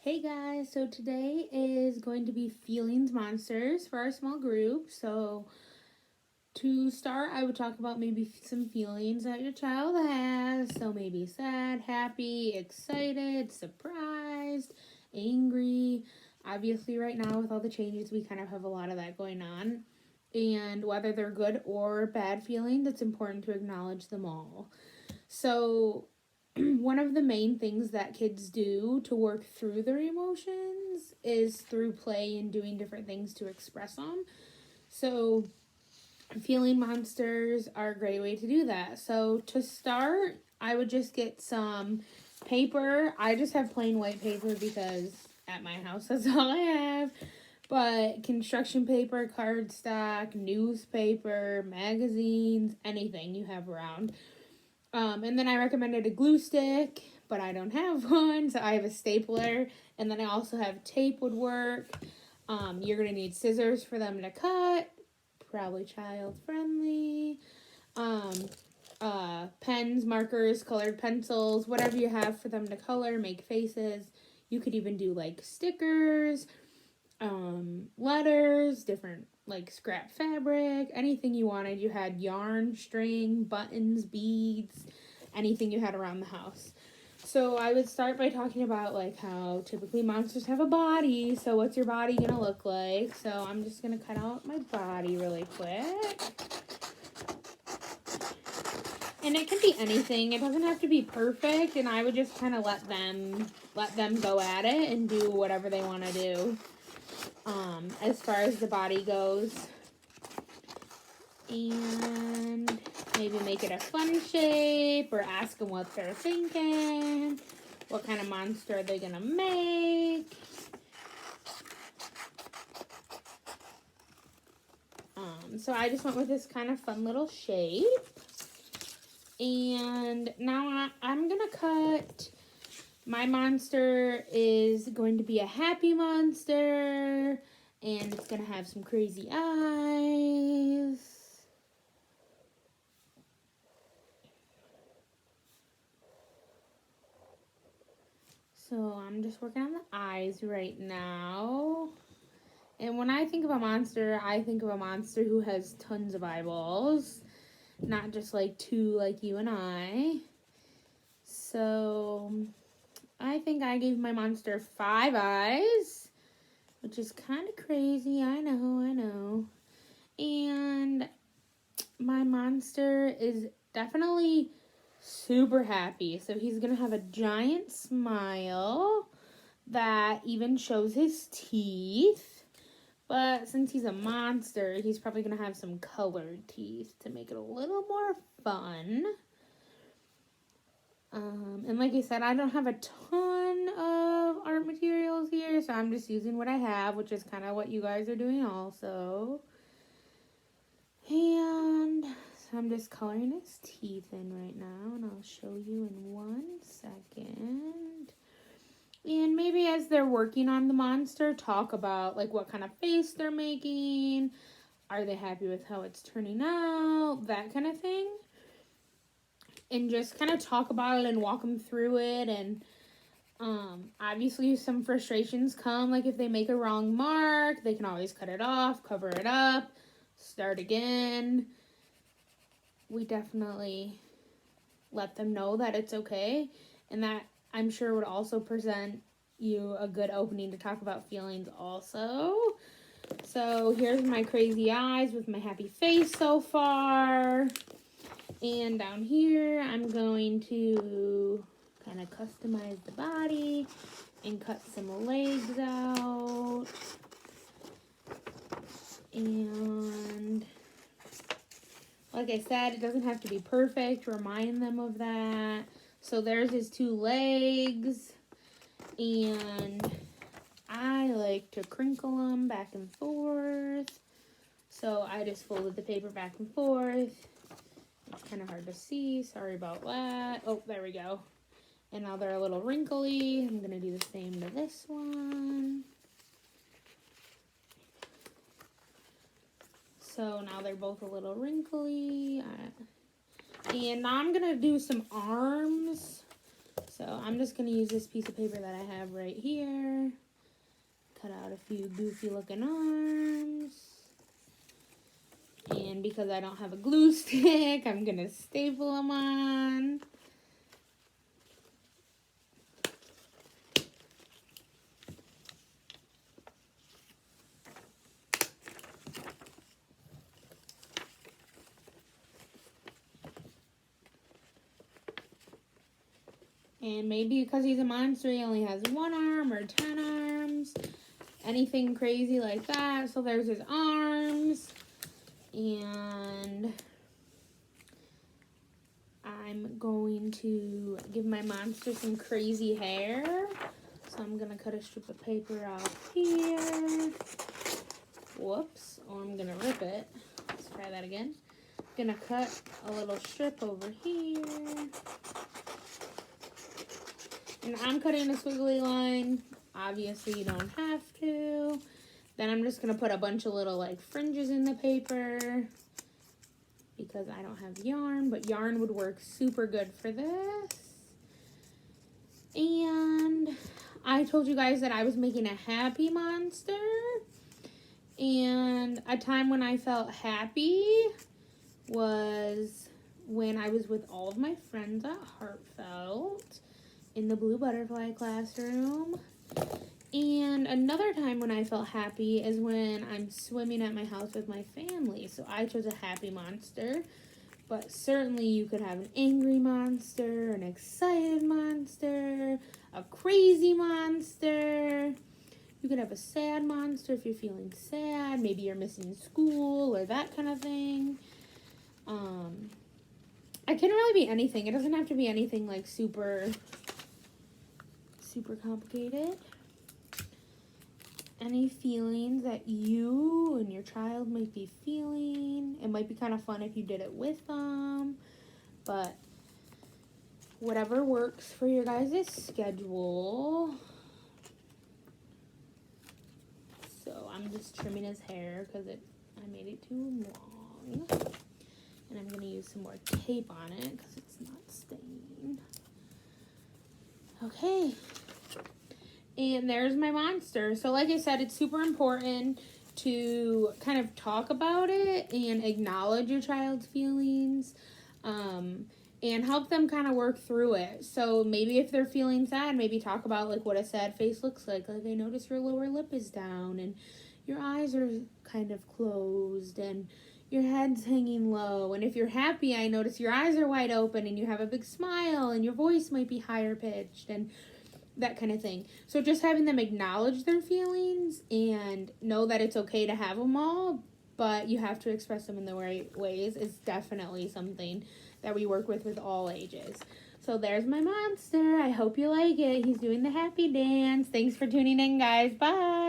Hey guys, so today is going to be feelings monsters for our small group. So to start, I would talk about maybe some feelings that your child has. So maybe sad, happy, excited, surprised, angry. Obviously right now with all the changes, we kind of have a lot of that going on. And whether they're good or bad feelings, it's important to acknowledge them all. So one of the main things that kids do to work through their emotions is through play and doing different things to express them. So, feeling monsters are a great way to do that. So, to start, I would just get some paper. I just have plain white paper because at my house that's all I have. But construction paper, cardstock, newspaper, magazines, anything you have around. And then I recommended a glue stick, but I don't have one, so I have a stapler. And then I also have tape would work. You're going to need scissors for them to cut, probably child friendly. Pens, markers, colored pencils, whatever you have for them to color, make faces. You could even do like stickers, letters, different like scrap fabric, anything you wanted. You had yarn, string, buttons, beads, anything you had around the house. So I would start by talking about like how typically monsters have a body. So what's your body gonna look like? So I'm just gonna cut out my body really quick. And it can be anything. It doesn't have to be perfect. And I would just kind of let them go at it and do whatever they want to do. As far as the body goes. And maybe make it a fun shape or ask them what they're thinking. What kind of monster are they going to make? So I just went with this kind of fun little shape. And now I'm going to cut. My monster is going to be a happy monster. And it's going to have some crazy eyes. So I'm just working on the eyes right now. And when I think of a monster, I think of a monster who has tons of eyeballs. Not just like two like you and I. So I think I gave my monster 5 eyes. Which is kind of crazy. I know. And my monster is definitely super happy. So he's going to have a giant smile that even shows his teeth. But since he's a monster, he's probably going to have some colored teeth to make it a little more fun. And like I said, I don't have a ton of art materials here, so I'm just using what I have, which is kind of what you guys are doing also. And so I'm just coloring his teeth in right now, and I'll show you in 1 second. And maybe as they're working on the monster, talk about like what kind of face they're making. Are they happy with how it's turning out? That kind of thing. And just kind of talk about it and walk them through it. And obviously some frustrations come. Like if they make a wrong mark, they can always cut it off, cover it up, start again. We definitely let them know that it's okay. And that I'm sure would also present you a good opening to talk about feelings also. So here's my crazy eyes with my happy face so far. And down here, I'm going to kind of customize the body and cut some legs out. And like I said, it doesn't have to be perfect. Remind them of that. So there's his 2 legs. And I like to crinkle them back and forth. So I just folded the paper back and forth. It's kind of hard to see. Sorry about that. Oh, there we go. And now they're a little wrinkly. I'm going to do the same to this one. So now they're both a little wrinkly. And now I'm going to do some arms. So I'm just going to use this piece of paper that I have right here. a few goofy looking arms. And because I don't have a glue stick, I'm going to staple them on. And maybe because he's a monster, he only has 1 arm or 10 arms. Anything crazy like that. So there's his arms. And I'm going to give my monster some crazy hair. So I'm going to cut a strip of paper off here. Whoops. Or I'm going to rip it. Let's try that again. I'm going to cut a little strip over here. And I'm cutting a squiggly line. Obviously, you don't have to. Then I'm just going to put a bunch of little, like, fringes in the paper. Because I don't have yarn. But yarn would work super good for this. And I told you guys that I was making a happy monster. And a time when I felt happy was when I was with all of my friends at Heartfelt in the Blue Butterfly classroom. And another time when I felt happy is when I'm swimming at my house with my family. So I chose a happy monster. But certainly you could have an angry monster, an excited monster, a crazy monster. You could have a sad monster if you're feeling sad. Maybe you're missing school or that kind of thing. It can really be anything. It doesn't have to be anything like super complicated. Any feelings that you and your child might be feeling. It might be kind of fun if you did it with them. But whatever works for your guys' schedule. So I'm just trimming his hair because I made it too long. And I'm going to use some more tape on it because it's not staying. Okay. And there's my monster. So like I said, it's super important to kind of talk about it and acknowledge your child's feelings. And help them kind of work through it. So maybe if they're feeling sad, maybe talk about like what a sad face looks like. Like, I notice your lower lip is down and your eyes are kind of closed and your head's hanging low. And if you're happy, I notice your eyes are wide open and you have a big smile and your voice might be higher pitched and that kind of thing. So just having them acknowledge their feelings and know that it's okay to have them all, but you have to express them in the right ways is definitely something that we work with all ages. So there's my monster. I hope you like it. He's doing the happy dance. Thanks for tuning in, guys. Bye.